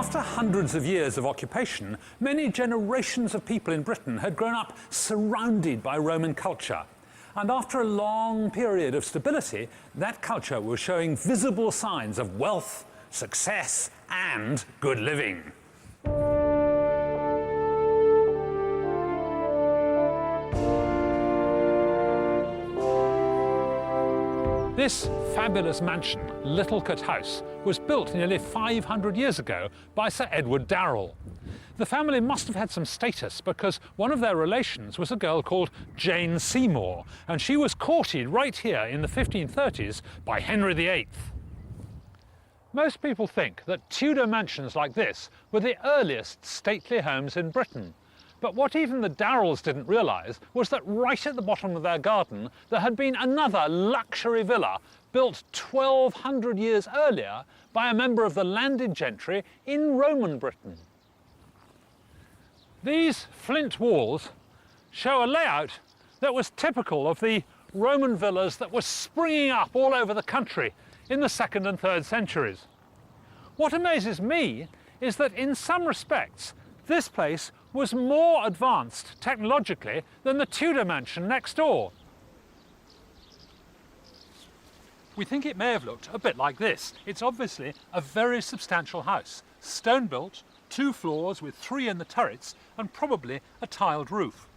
After hundreds of years of occupation, many generations of people in Britain had grown up surrounded by Roman culture. And after a long period of stability, that culture was showing visible signs of wealth, success, and good living. This fabulous mansion, Littlecote House, was built nearly 500 years ago by Sir Edward Darrell. The family must have had some status because one of their relations was a girl called Jane Seymour, and she was courted right here in the 1530s by Henry VIII. Most people think that Tudor mansions like this were the earliest stately homes in Britain. But what even the Darrells didn't realise was that right at the bottom of their garden there had been another luxury villa built 1200 years earlier by a member of the landed gentry in Roman Britain. These flint walls show a layout that was typical of the Roman villas that were springing up all over the country in the 2nd and 3rd centuries. What amazes me is that in some respects this place was more advanced technologically than the Tudor mansion next door. We think it may have looked a bit like this. It's obviously a very substantial house, stone built, 2 floors with 3 in the turrets and probably a tiled roof.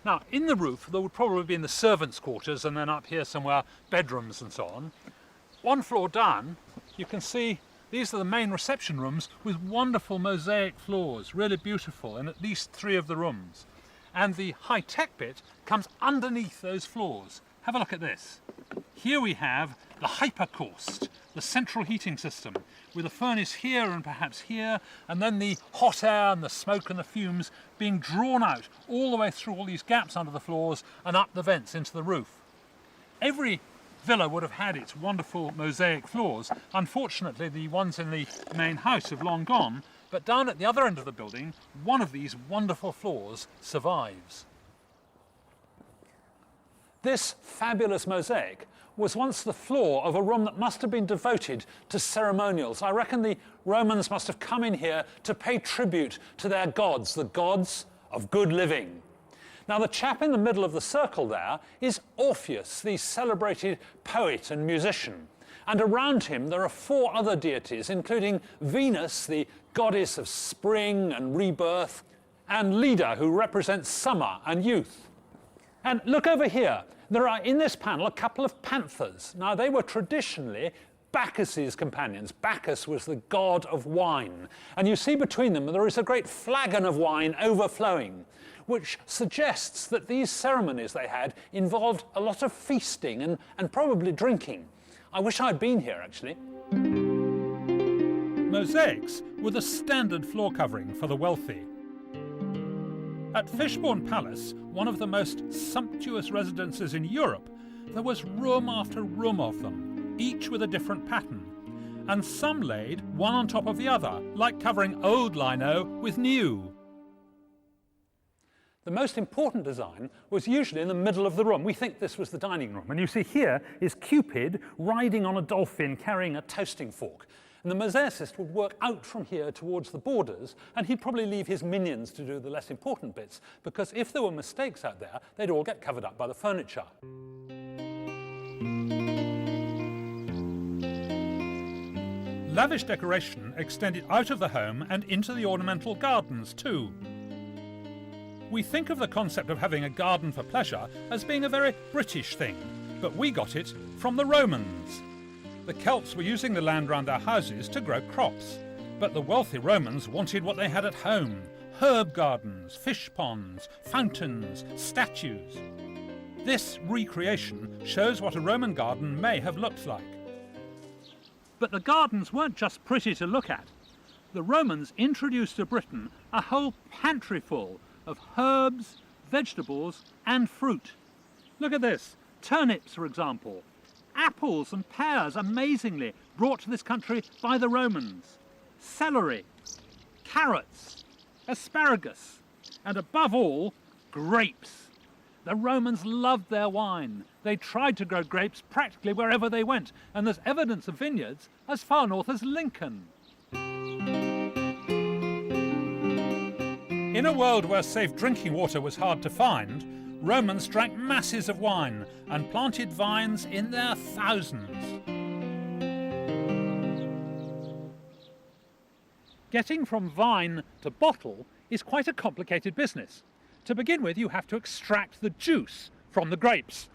Now in the roof there would probably be in the servants' quarters and then up here somewhere bedrooms and so on. 1 floor down you can see these are the main reception rooms with wonderful mosaic floors, really beautiful, in at least 3 of the rooms. And the high-tech bit comes underneath those floors. Have a look at this. Here we have the hypercaust, the central heating system, with a furnace here and perhaps here, and then the hot air and the smoke and the fumes being drawn out all the way through all these gaps under the floors and up the vents into the roof. Every villa would have had its wonderful mosaic floors. Unfortunately, the ones in the main house have long gone, but down at the other end of the building, one of these wonderful floors survives. This fabulous mosaic was once the floor of a room that must have been devoted to ceremonials. I reckon the Romans must have come in here to pay tribute to their gods, the gods of good living. Now the chap in the middle of the circle there is Orpheus, the celebrated poet and musician. And around him there are 4 other deities, including Venus, the goddess of spring and rebirth, and Leda, who represents summer and youth. And look over here, there are in this panel a couple of panthers. Now they were traditionally Bacchus's companions. Bacchus was the god of wine. And you see between them there is a great flagon of wine overflowing, which suggests that these ceremonies they had involved a lot of feasting and probably drinking. I wish I'd been here, actually. Mosaics were the standard floor covering for the wealthy. At Fishbourne Palace, one of the most sumptuous residences in Europe, there was room after room of them, each with a different pattern, and some laid one on top of the other, like covering old lino with new. The most important design was usually in the middle of the room. We think this was the dining room. And you see here is Cupid riding on a dolphin carrying a toasting fork. And the mosaicist would work out from here towards the borders, and he'd probably leave his minions to do the less important bits, because if there were mistakes out there, they'd all get covered up by the furniture. Lavish decoration extended out of the home and into the ornamental gardens too. We think of the concept of having a garden for pleasure as being a very British thing, but we got it from the Romans. The Celts were using the land round their houses to grow crops, but the wealthy Romans wanted what they had at home: herb gardens, fish ponds, fountains, statues. This recreation shows what a Roman garden may have looked like. But the gardens weren't just pretty to look at. The Romans introduced to Britain a whole pantry full of herbs, vegetables and fruit. Look at this, turnips for example, apples and pears amazingly brought to this country by the Romans, celery, carrots, asparagus, and above all, grapes. The Romans loved their wine. They tried to grow grapes practically wherever they went, and there's evidence of vineyards as far north as Lincoln. In a world where safe drinking water was hard to find, Romans drank masses of wine and planted vines in their thousands. Getting from vine to bottle is quite a complicated business. To begin with, you have to extract the juice from the grapes.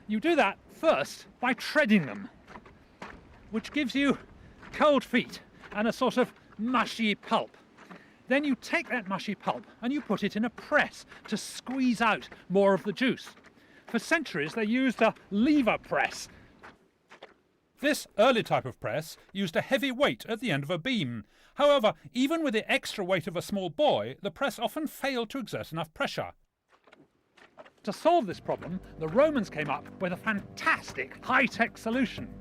You do that first by treading them, which gives you cold feet and a sort of mushy pulp. Then you take that mushy pulp and you put it in a press to squeeze out more of the juice. For centuries they used a lever press. This early type of press used a heavy weight at the end of a beam. However, even with the extra weight of a small boy, the press often failed to exert enough pressure. To solve this problem, the Romans came up with a fantastic high-tech solution.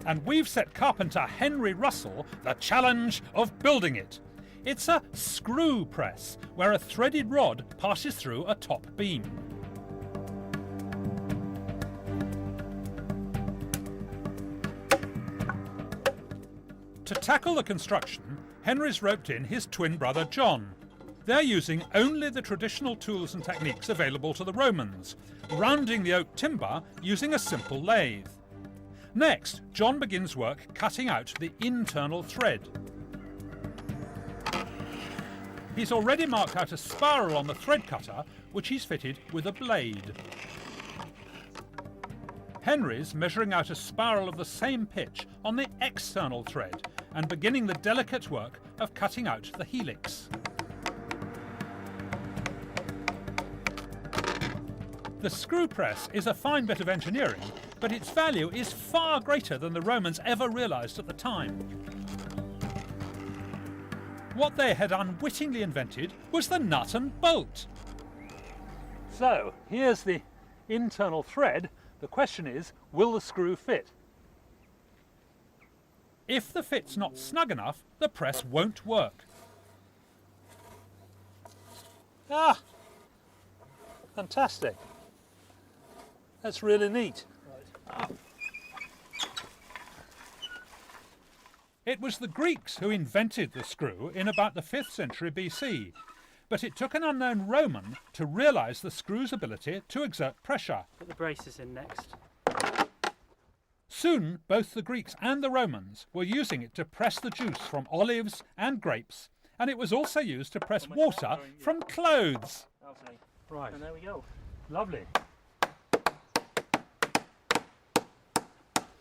And we've set carpenter Henry Russell the challenge of building it. It's a screw press, where a threaded rod passes through a top beam. To tackle the construction, Henry's roped in his twin brother John. They're using only the traditional tools and techniques available to the Romans, rounding the oak timber using a simple lathe. Next, John begins work cutting out the internal thread. He's already marked out a spiral on the thread cutter, which he's fitted with a blade. Henry's measuring out a spiral of the same pitch on the external thread and beginning the delicate work of cutting out the helix. The screw press is a fine bit of engineering, but its value is far greater than the Romans ever realised at the time. What they had unwittingly invented was the nut and bolt. So, here's the internal thread. The question is, will the screw fit? If the fit's not snug enough, the press won't work. Ah! Fantastic. That's really neat. Right. It was the Greeks who invented the screw in about the 5th century BC, but it took an unknown Roman to realise the screw's ability to exert pressure. Put the braces in next. Soon, both the Greeks and the Romans were using it to press the juice from olives and grapes, and it was also used to press water from clothes. Right. And there we go. Lovely.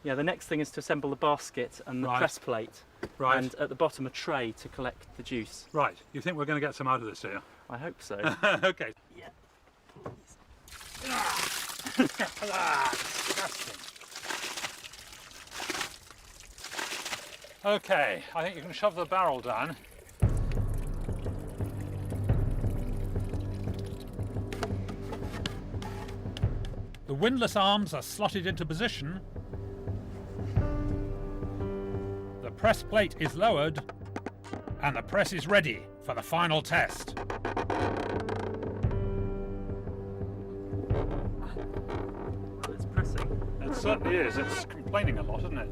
Yeah, the next thing is to assemble the basket and the press plate. Right. And at the bottom a tray to collect the juice. Right. You think we're going to get some out of this, do you? I hope so. Okay. Yeah. Disgusting. Okay, I think you can shove the barrel down. The windlass arms are slotted into position. The press plate is lowered, and the press is ready for the final test. It's pressing. It certainly is. It's complaining a lot, isn't it?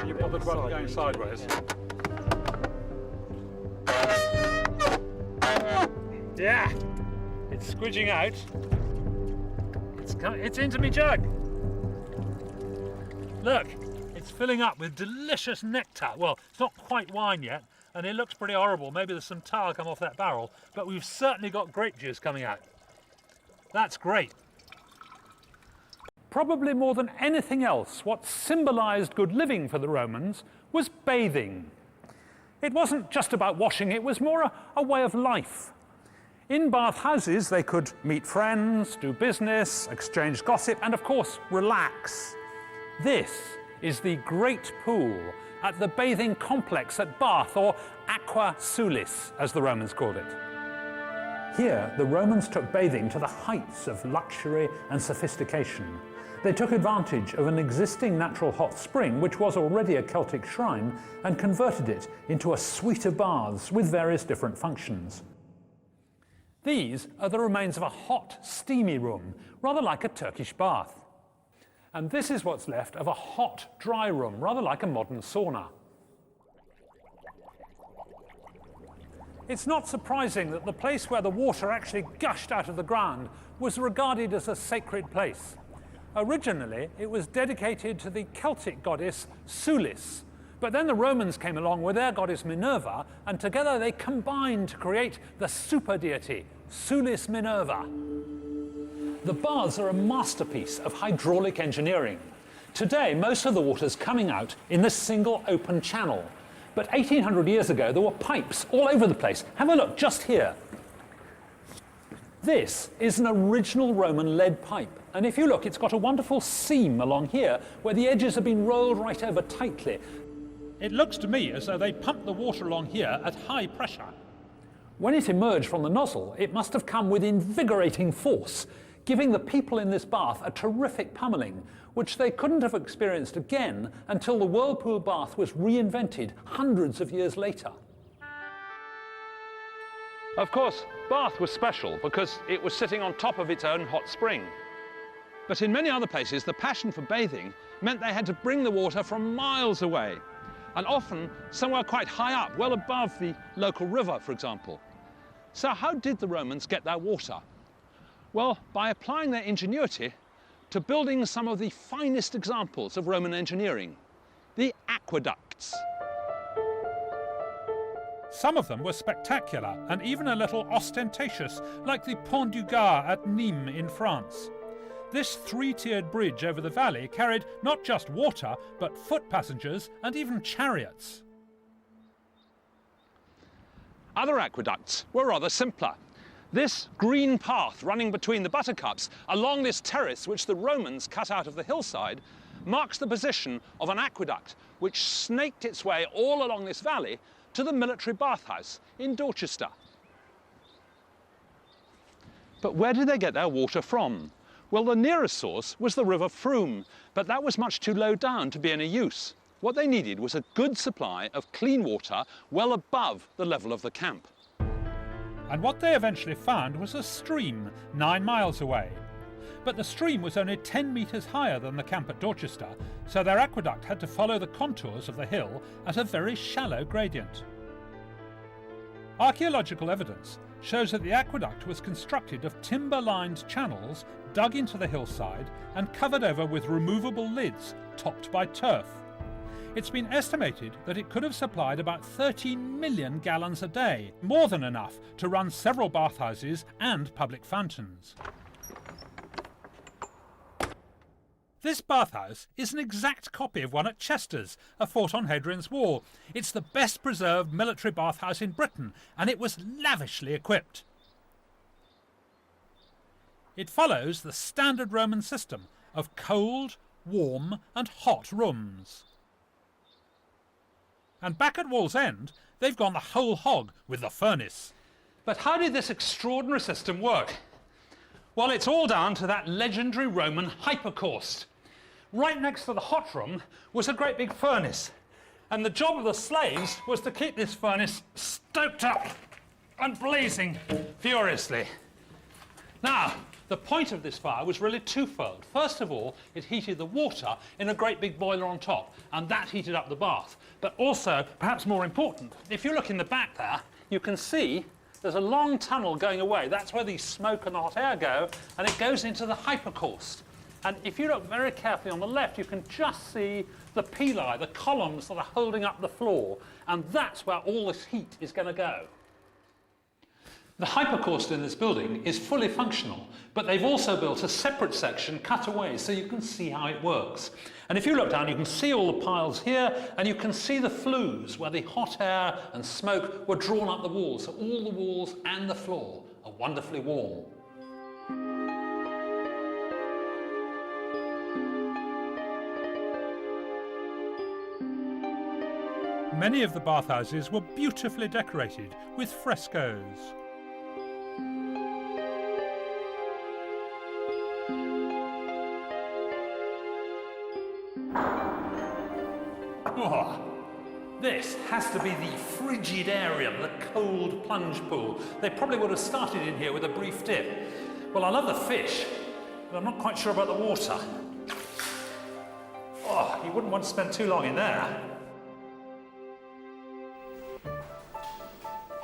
You bothered about going sideways? Yeah. It's squidging out. It's into me jug. Look, it's filling up with delicious nectar. Well, it's not quite wine yet, and it looks pretty horrible. Maybe there's some tar come off that barrel, but we've certainly got grape juice coming out. That's great. Probably more than anything else, what symbolised good living for the Romans was bathing. It wasn't just about washing, it was more a way of life. In bathhouses, they could meet friends, do business, exchange gossip, and of course, relax. This is the Great Pool at the bathing complex at Bath, or Aqua Sulis, as the Romans called it. Here, the Romans took bathing to the heights of luxury and sophistication. They took advantage of an existing natural hot spring, which was already a Celtic shrine, and converted it into a suite of baths with various different functions. These are the remains of a hot, steamy room, rather like a Turkish bath. And this is what's left of a hot, dry room, rather like a modern sauna. It's not surprising that the place where the water actually gushed out of the ground was regarded as a sacred place. Originally, it was dedicated to the Celtic goddess Sulis, but then the Romans came along with their goddess Minerva, and together they combined to create the super deity, Sulis Minerva. The baths are a masterpiece of hydraulic engineering. Today, most of the water's coming out in this single open channel. But 1800 years ago, there were pipes all over the place. Have a look, just here. This is an original Roman lead pipe. And if you look, it's got a wonderful seam along here where the edges have been rolled right over tightly. It looks to me as though they pumped the water along here at high pressure. When it emerged from the nozzle, it must have come with invigorating force, giving the people in this bath a terrific pummeling, which they couldn't have experienced again until the whirlpool bath was reinvented hundreds of years later. Of course, Bath was special because it was sitting on top of its own hot spring. But in many other places, the passion for bathing meant they had to bring the water from miles away, and often somewhere quite high up, well above the local river, for example. So how did the Romans get their water? Well, by applying their ingenuity to building some of the finest examples of Roman engineering, the aqueducts. Some of them were spectacular and even a little ostentatious, like the Pont du Gard at Nîmes in France. This three-tiered bridge over the valley carried not just water, but foot passengers and even chariots. Other aqueducts were rather simpler. This green path running between the buttercups along this terrace which the Romans cut out of the hillside marks the position of an aqueduct which snaked its way all along this valley to the military bathhouse in Dorchester. But where did they get their water from? Well, the nearest source was the River Frome, but that was much too low down to be any use. What they needed was a good supply of clean water well above the level of the camp. And what they eventually found was a stream 9 miles away. But the stream was only 10 metres higher than the camp at Dorchester, so their aqueduct had to follow the contours of the hill at a very shallow gradient. Archaeological evidence shows that the aqueduct was constructed of timber-lined channels dug into the hillside and covered over with removable lids topped by turf. It's been estimated that it could have supplied about 13 million gallons a day, more than enough to run several bathhouses and public fountains. This bathhouse is an exact copy of one at Chester's, a fort on Hadrian's Wall. It's the best preserved military bathhouse in Britain, and it was lavishly equipped. It follows the standard Roman system of cold, warm and hot rooms. And back at Wall's End, they've gone the whole hog with the furnace. But how did this extraordinary system work? Well, it's all down to that legendary Roman hypercaust. Right next to the hot room was a great big furnace, and the job of the slaves was to keep this furnace stoked up and blazing furiously. Now, the point of this fire was really twofold. First of all, it heated the water in a great big boiler on top, and that heated up the bath. But also, perhaps more important, if you look in the back there, you can see there's a long tunnel going away. That's where the smoke and the hot air go, and it goes into the hypercaust. And if you look very carefully on the left, you can just see the pili, the columns that are holding up the floor, and that's where all this heat is going to go. The hypercaust in this building is fully functional, but they've also built a separate section cut away so you can see how it works. And if you look down, you can see all the piles here, and you can see the flues where the hot air and smoke were drawn up the walls. So all the walls and the floor are wonderfully warm. Many of the bathhouses were beautifully decorated with frescoes. Oh, this has to be the frigid area, the cold plunge pool. They probably would have started in here with a brief dip. Well, I love the fish, but I'm not quite sure about the water. Oh, you wouldn't want to spend too long in there.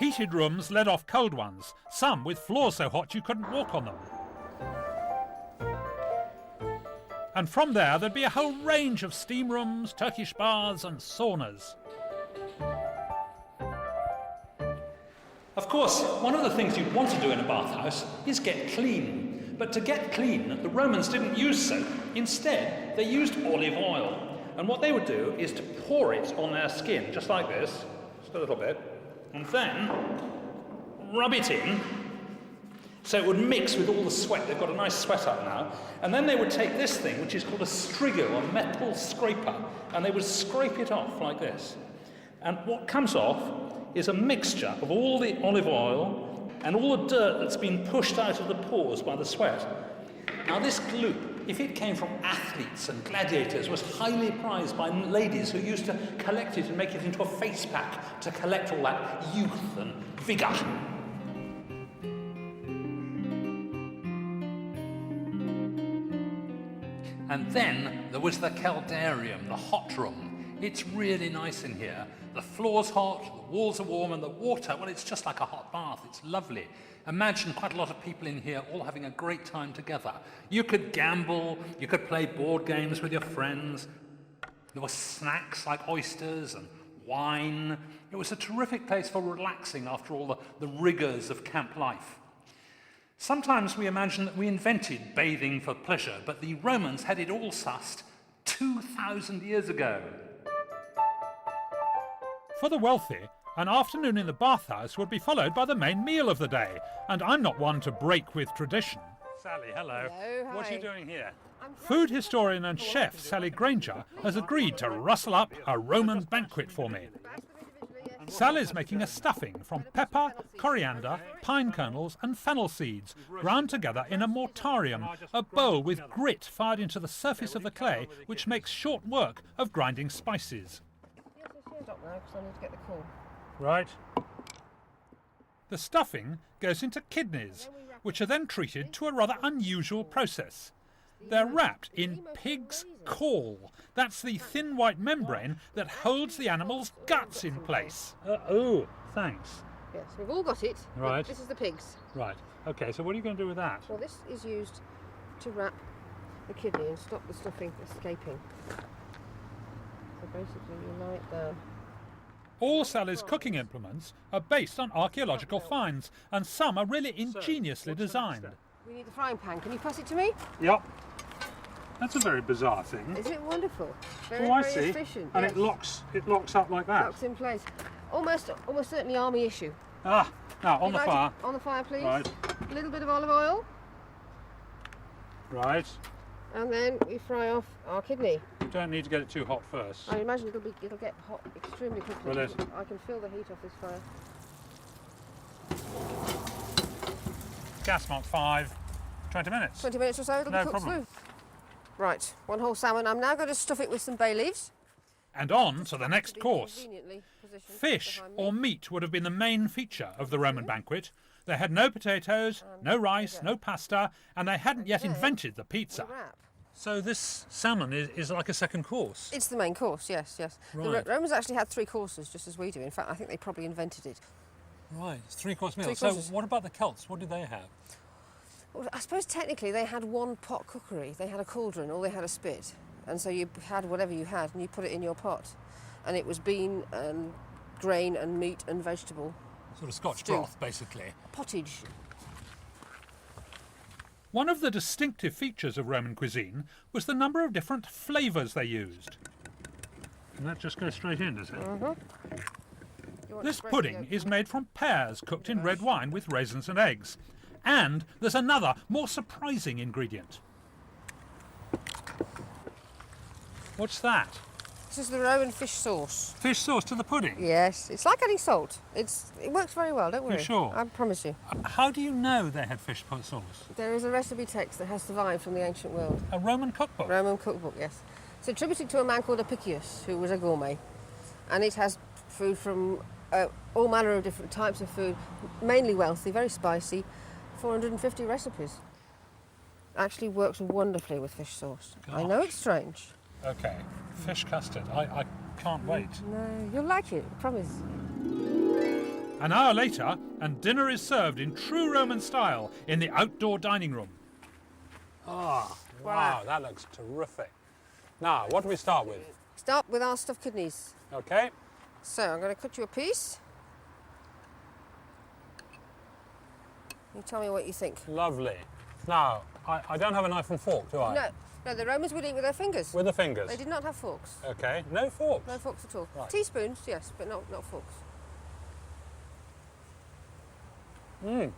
Heated rooms led off cold ones, some with floors so hot you couldn't walk on them. And from there, there'd be a whole range of steam rooms, Turkish baths and saunas. Of course, one of the things you'd want to do in a bathhouse is get clean. But to get clean, the Romans didn't use soap. Instead, they used olive oil. And what they would do is to pour it on their skin, just like this, just a little bit, and then rub it in, so it would mix with all the sweat. They've got a nice sweat up now. And then they would take this thing, which is called a strigo, a metal scraper, and they would scrape it off like this. And what comes off is a mixture of all the olive oil and all the dirt that's been pushed out of the pores by the sweat. Now this gloop, if it came from athletes and gladiators, was highly prized by ladies who used to collect it and make it into a face pack to collect all that youth and vigour. And then there was the caldarium, the hot room. It's really nice in here. The floor's hot, the walls are warm, and the water, well, it's just like a hot bath. It's lovely. Imagine quite a lot of people in here all having a great time together. You could gamble, you could play board games with your friends. There were snacks like oysters and wine. It was a terrific place for relaxing after all the rigours of camp life. Sometimes we imagine that we invented bathing for pleasure, but the Romans had it all sussed 2,000 years ago. For the wealthy, an afternoon in the bathhouse would be followed by the main meal of the day, and I'm not one to break with tradition. Sally, hello. Hello, hi. What are you doing here? Food historian and chef Sally Granger has agreed to rustle up a Roman banquet for me. Sally's making a stuffing from pepper, coriander, pine kernels and fennel seeds, ground together in a mortarium, a bowl with grit fired into the surface of the clay, which makes short work of grinding spices. Right. The stuffing goes into kidneys, which are then treated to a rather unusual process. They're wrapped in pig's caul. That's the thin white membrane that holds the animal's guts in place. Oh, thanks. Yes, we've all got it. Right. This is the pigs. Right. Okay, so what are you going to do with that? Well, this is used to wrap the kidney and stop the stuffing escaping. So basically you lie it down. All Sally's cooking implements are based on archaeological finds, and some are really ingeniously designed. We need the frying pan. Can you pass it to me? Yep. That's a very bizarre thing. Is it wonderful? Very, I very see. efficient. And yes. it locks up like that. Locks in place. Almost certainly army issue. Ah, now on the fire. On the fire, please. Right. A little bit of olive oil. Right. And then we fry off our kidney. You don't need to get it too hot first. I imagine it'll get hot extremely quickly. Will it? I can feel the heat off this fire. Gas mark 5. 20 minutes. 20 minutes or so, it'll be cooked through. Right, one whole salmon. I'm now going to stuff it with some bay leaves. And on to the next course. Conveniently positioned Fish behind me. or meat would have been the main feature of the Roman banquet. They had no potatoes, no rice, no pasta, and they hadn't yet invented the pizza. Wrap. So this salmon is like a second course? It's the main course, yes, yes. Right. The Romans actually had 3 courses, just as we do. In fact, I think they probably invented it. Right, it's 3-course meal. 3 So courses. what about the Celts? What did they have? Well, I suppose technically they had one pot cookery. They had a cauldron or they had a spit. And so you had whatever you had and you put it in your pot. And it was bean and grain and meat and vegetable. Sort of Scotch Stew. broth, basically. Pottage. One of the distinctive features of Roman cuisine was the number of different flavours they used. And that just goes straight in, does it? This pudding is made from pears cooked in red wine with raisins and eggs. And there's another, more surprising ingredient. What's that? This is the Roman fish sauce. Fish sauce to the pudding? Yes, it's like adding salt. It works very well, don't worry. You're sure? I promise you. How do you know they had fish sauce? There is a recipe text that has survived from the ancient world. A Roman cookbook? Roman cookbook, yes. It's attributed to a man called Apicius, who was a gourmet. And it has food from all manner of different types of food, mainly wealthy, very spicy, 450 recipes. Actually works wonderfully with fish sauce. Gosh. I know it's strange. Okay, fish custard. I can't wait. No, you'll like it, I promise. An hour later, and dinner is served in true Roman style in the outdoor dining room. Ah, wow, that looks terrific. Now, what do we start with? Start with our stuffed kidneys. Okay. So I'm going to cut you a piece. You tell me what you think. Lovely. Now, I don't have a knife and fork, do I? No, the Romans would eat with their fingers. With the fingers? They did not have forks. Okay, no forks? No forks at all. Right. Teaspoons, yes, but not forks. Hey,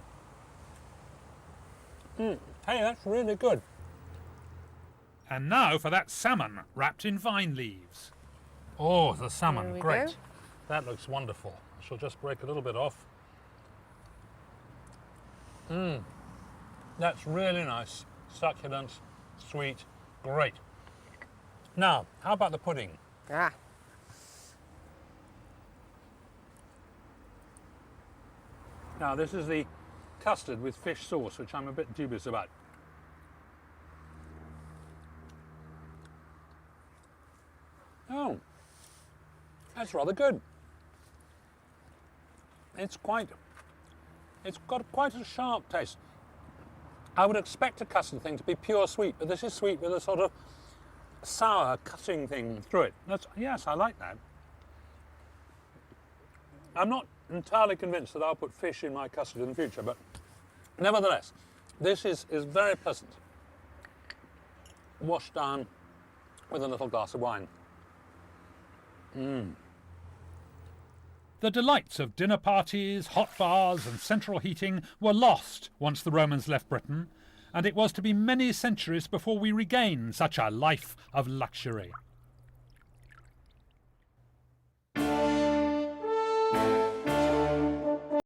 that's really good. And now for that salmon wrapped in vine leaves. Oh, the There salmon, we great. go. That looks wonderful. I shall just break a little bit off. That's really nice. Succulent, sweet, great. Now, how about the pudding? Ah, Now, this is the custard with fish sauce, which I'm a bit dubious about. Oh, that's rather good. It's got quite a sharp taste. I would expect a custard thing to be pure sweet, but this is sweet with a sort of sour cutting thing through it. Yes, I like that. I'm not entirely convinced that I'll put fish in my custard in the future, but nevertheless, this is very pleasant. Washed down with a little glass of wine. The delights of dinner parties, hot bars and central heating were lost once the Romans left Britain, and it was to be many centuries before we regained such a life of luxury.